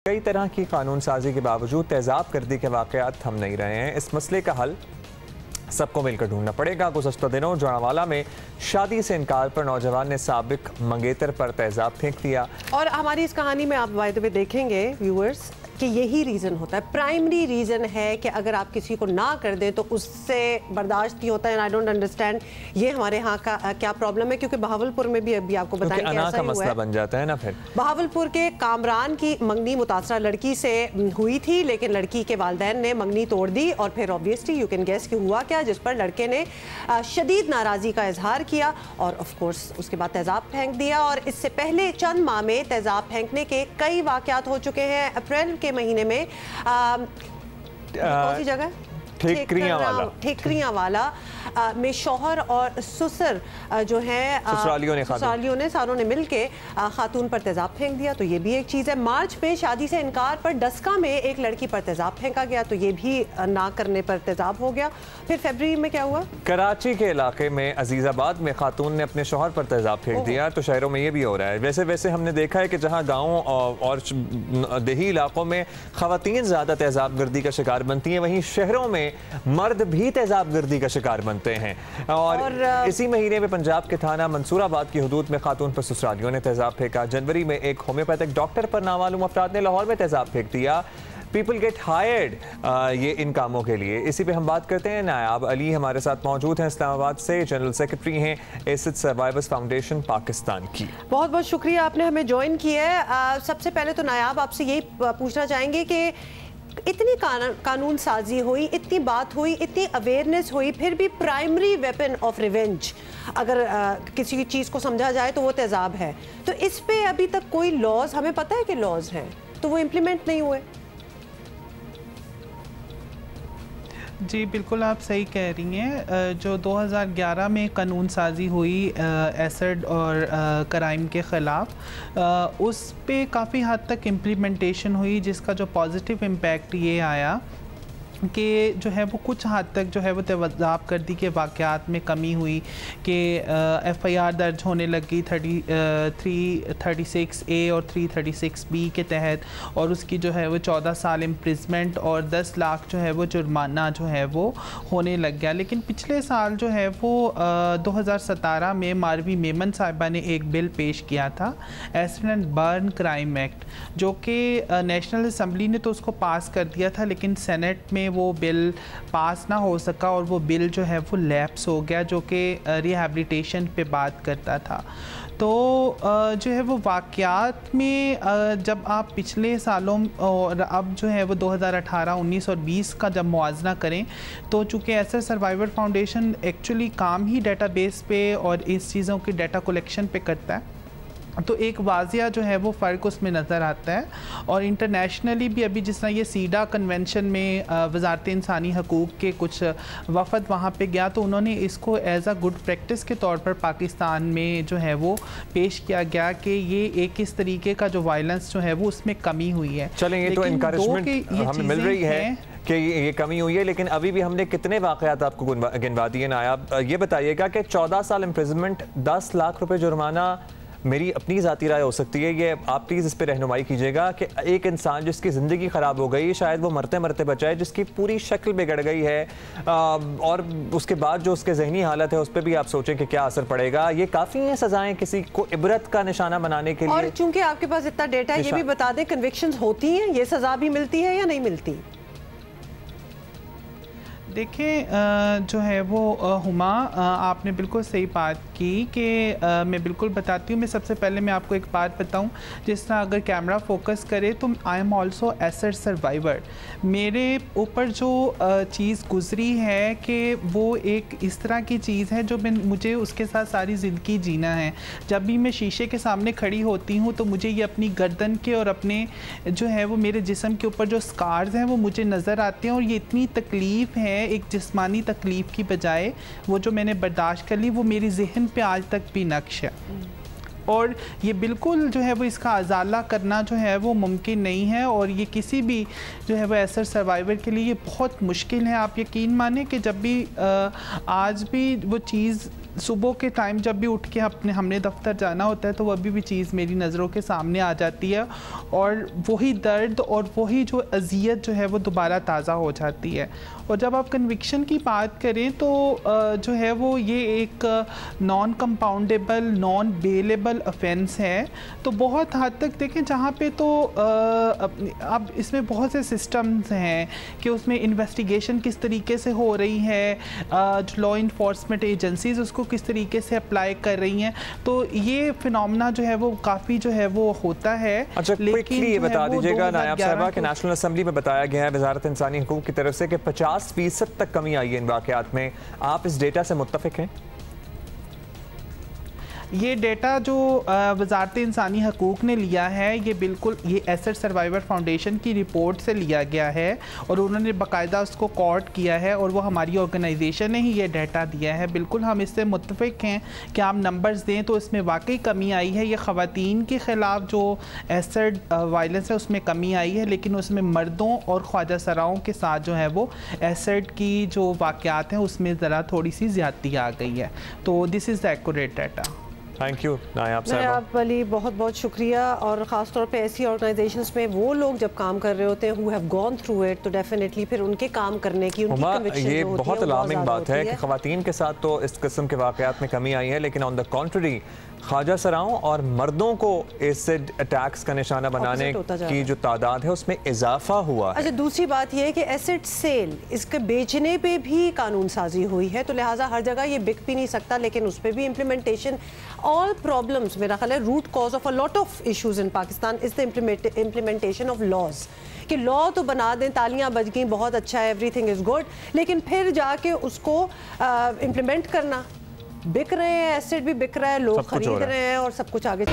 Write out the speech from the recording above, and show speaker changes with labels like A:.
A: कई तरह की कानून साजी के बावजूद तेज़ाब गर्दी के वाक़यात थम नहीं रहे हैं। इस मसले का हल सबको मिलकर ढूंढना पड़ेगा। गुज़श्ता दिनों जौनावाला में शादी से इनकार पर नौजवान ने साबिक मंगेतर पर तेज़ाब फेंक दिया।
B: और हमारी इस कहानी में आप बाय द वे देखेंगे व्यूअर्स कि यही रीज़न होता है, प्राइमरी रीज़न है कि अगर आप किसी को ना कर दें तो उससे बर्दाश्त नहीं होता है। आई डोंट अंडरस्टैंड ये हमारे यहाँ का क्या प्रॉब्लम है, क्योंकि बहावलपुर में भी अभी आपको बताएं कि ऐसा ही हुआ है।
A: बन जाता है ना। फिर
B: बहावलपुर के कामरान की मंगनी मुतासरा लड़की से हुई थी, लेकिन लड़की के वालिदैन ने मंगनी तोड़ दी और फिर ऑब्वियसली यू कैन गेस कि हुआ क्या, जिस पर लड़के ने शदीद नाराज़गी का इजहार किया और ऑफ कोर्स उसके बाद तेज़ाब फेंक दिया। और इससे पहले चंद माह में तेज़ाब फेंकने के कई वाक़यात हो चुके हैं। अप्रैल के महीने में कौन सी जगह ठेकरियां वाला में शौहर और ससुर जो है ससुरालियों ने सारों ने मिलके खातून पर तेज़ाब फेंक दिया, तो ये भी एक चीज़ है। मार्च में शादी से इनकार पर डस्का में एक लड़की पर तेज़ाब फेंका गया, तो ये भी ना करने पर तेज़ाब हो गया। फिर फरवरी में क्या हुआ, कराची
A: के इलाके में अजीज़ाबाद में खातून ने अपने शौहर पर तेज़ाब फेंक दिया। तो शहरों में ये भी हो रहा है। वैसे वैसे हमने देखा है कि जहाँ गाँव और देही इलाकों में ख़वातीन ज़्यादा तेज़ाब गर्दी का शिकार बनती हैं, वहीं शहरों में मर्द भी तेज़ाब गर्दी का शिकार बनते हैं। और इसी महीने में पंजाब के थाना मंसूराबाद की हदूद में खातून पर ससुरालियों ने तेज़ाब फेंका। जनवरी में एक होम्योपैथिक डॉक्टर पर नामालूम अफराद ने लाहौर में तेज़ाब फेंक दिया। पीपल गेट हायर्ड ये इन कामों के लिए। इसी पे हम बात करते हैं। नायाब अली हमारे साथ मौजूद हैं, इस्लामाबाद से जनरल सेक्रेटरी हैं एसिड सर्वाइवर्स फाउंडेशन पाकिस्तान की।
B: बहुत बहुत शुक्रिया आपने हमें ज्वाइन किया है। सबसे पहले तो नायाब आपसे यही पूछना चाहेंगे कि इतनी कानून साजी हुई, इतनी बात हुई, इतनी अवेयरनेस हुई, फिर भी प्राइमरी वेपन ऑफ रिवेंज अगर किसी चीज़ को समझा जाए तो वो तेज़ाब है। तो इस पे अभी तक कोई लॉज, हमें पता है कि लॉज हैं, तो वो इम्प्लीमेंट नहीं हुए।
C: जी बिल्कुल आप सही कह रही हैं। जो 2011 में कानून साजी हुई एसिड और क्राइम के ख़िलाफ़, उस पे काफ़ी हद तक इम्प्लीमेंटेशन हुई, जिसका जो पॉजिटिव इम्पैक्ट ये आया कि जो है वो कुछ हद तक जो है वो तेज़ाब गर्दी के वाक़यात में कमी हुई कि FIR दर्ज होने लगी 336A और 336B के तहत, और उसकी जो है वो 14 साल इम्प्रिजमेंट और 10 लाख जो है वो जुर्माना जो है वो होने लग गया। लेकिन पिछले साल जो है वो 2017 में मारवी मेमन साहिबा ने एक बिल पेश किया था, acid and burn crime act, जो कि नेशनल असम्बली ने तो उसको पास कर दिया था, लेकिन सेनेट में वो बिल पास ना हो सका और वो बिल जो है वो लैप्स हो गया, जो कि रिहैबिलिटेशन पे बात करता था। तो जो है वो वाक़यात में जब आप पिछले सालों और अब जो है वो 2018, 19 और 20 का जब मुआवजा करें, तो चूँकि एसिड सर्वाइवर फाउंडेशन एक्चुअली काम ही डेटाबेस पे और इस चीज़ों की डाटा कलेक्शन पे करता है, तो एक वाजिया जो है वो फ़र्क उसमें नज़र आता है। और इंटरनेशनली भी अभी जिस तरह ये सीडा कन्वेंशन में वज़ारत इंसानी हकूक़ के कुछ वफ़द वहाँ पे गया, तो उन्होंने इसको एज़ अ गुड प्रैक्टिस के तौर पर पाकिस्तान में जो है वो पेश किया गया कि ये एक इस तरीके का जो वायलेंस जो है वो उसमें कमी हुई है।
A: चलें, ये तो इनकरेजमेंट हमें मिल रही है कि ये कमी हुई है, लेकिन अभी भी हमने कितने वाक़यात आपको गिनवा दिए। नायाब ये बताइएगा कि 14 साल इम्प्रिजमेंट, 10 लाख रुपए जुर्माना, मेरी अपनी ज़ाती राय हो सकती है, ये आप प्लीज़ इस पर रहनुमाई कीजिएगा कि एक इंसान जिसकी ज़िंदगी ख़राब हो गई, शायद वो मरते मरते बचा है, जिसकी पूरी शक्ल बिगड़ गई है, और उसके बाद जो उसके जहनी हालत है उस पर भी आप सोचें कि क्या असर पड़ेगा। ये काफ़ी हैं सज़ाएँ किसी को इबरत का निशाना बनाने के लिए।
B: और चूँकि आपके पास इतना डेटा है, ये भी बता दें कन्विक्शंस होती हैं, ये सज़ा भी मिलती है या नहीं मिलती?
C: देखिए जो है वो हुमा, आपने बिल्कुल सही बात की कि मैं बिल्कुल बताती हूँ। मैं सबसे पहले मैं आपको एक बात बताऊँ, जिस तरह अगर कैमरा फोकस करे तो I am also acid survivor. मेरे ऊपर जो चीज़ गुजरी है कि वो एक इस तरह की चीज़ है जो मुझे उसके साथ सारी ज़िंदगी जीना है। जब भी मैं शीशे के सामने खड़ी होती हूँ तो मुझे ये अपनी गर्दन के और अपने जो है वो मेरे जिस्म के ऊपर जो स्कार्स हैं वो मुझे नज़र आते हैं, और ये इतनी तकलीफ़ है एक जिस्मानी तकलीफ़ की बजाय वो जो मैंने बर्दाश्त कर ली वो मेरी जहन पे आज तक भी नक्श है। और ये बिल्कुल जो है वो इसका अजाला करना जो है वो मुमकिन नहीं है, और ये किसी भी जो है वो एसिड सर्वाइवर के लिए ये बहुत मुश्किल है। आप यकीन माने कि जब भी आज भी वो चीज़ सुबह के टाइम जब भी उठ के हमने दफ्तर जाना होता है तो वो अभी भी चीज़ मेरी नज़रों के सामने आ जाती है, और वही दर्द और वही जो अजियत जो है वो दोबारा ताज़ा हो जाती है। और जब आप कन्विक्शन की बात करें तो जो है वो ये एक non compoundable non bailable offence है। तो बहुत हद तक देखें जहाँ पे तो अब इसमें बहुत से सिस्टम्स हैं कि उसमें इन्वेस्टिगेशन किस तरीके से हो रही है, जो लॉ इन्फोर्समेंट एजेंसीज उसको किस तरीके से अप्लाई कर रही हैं, तो ये फिनोमेना जो है वो काफ़ी जो है वो होता है।
A: अच्छा, लेकिन ये बता दीजिएगा नायब साहबा कि नेशनल असेंबली में बताया गया है वज़ारत इंसानी हकूक़ की तरफ से कि 50% तक कमी आई है इन वाक़यात में। आप इस डेटा से मुत्तफ़िक हैं?
C: ये डेटा जो वज़ारत इंसानी हकूक़ ने लिया है ये बिल्कुल ये एसिड सर्वाइवर फाउंडेशन की रिपोर्ट से लिया गया है, और उन्होंने बाकायदा उसको कोट किया है, और वो हमारी ऑर्गेनाइजेशन ने ही ये डेटा दिया है। बिल्कुल हम इससे मुत्तफ़िक हैं कि आप नंबर्स दें तो इसमें वाकई कमी आई है। ये ख़वातीन के ख़िलाफ़ जो एसिड वायलेंस है उसमें कमी आई है, लेकिन उसमें मर्दों और ख्वाजा सराओं के साथ जो है वो एसिड की जो वाक़यात हैं उसमें ज़रा थोड़ी सी ज़्यादती आ गई है। तो this is the accurate data.
A: Thank you नायब साहब।
B: नायब अली, बहुत बहुत शुक्रिया। और ख़ास तौर पे ऐसी ऑर्गेनाइजेशंस में वो लोग जब काम कर रहे होते हैं who have gone through it, तो डेफिनेटली फिर उनके काम करने की उनकी कन्विक्शन
A: ये
B: जो होती
A: बहुत
B: है
A: अलार्मिंग बात है कि ख़वातीन के साथ तो इस किस्म के वाक़यात में कमी आई है, लेकिन on the contrary Khwaja Sarao और मर्दों को एसिड अटैक्स का निशाना बनाने की जो तादाद है उसमें इजाफा हुआ है।
B: अच्छा, दूसरी बात यह है कि एसिड सेल इसके बेचने पे भी कानून साजी हुई है, तो लिहाजा हर जगह ये बिक भी नहीं सकता, लेकिन उस पर भी इम्प्लीमेंटेशन, ऑल प्रॉब्लम्स, मेरा ख्याल है root cause of a lot of issues in Pakistan is the implementation of laws. कि लॉ तो बना दें, तालियां बज गई, बहुत अच्छा है, एवरीथिंग इज गुड, लेकिन फिर जाके उसको इम्प्लीमेंट करना, बिक रहे हैं, एसिड भी बिक रहा है, लोग खरीद रहे हैं और सब कुछ आगे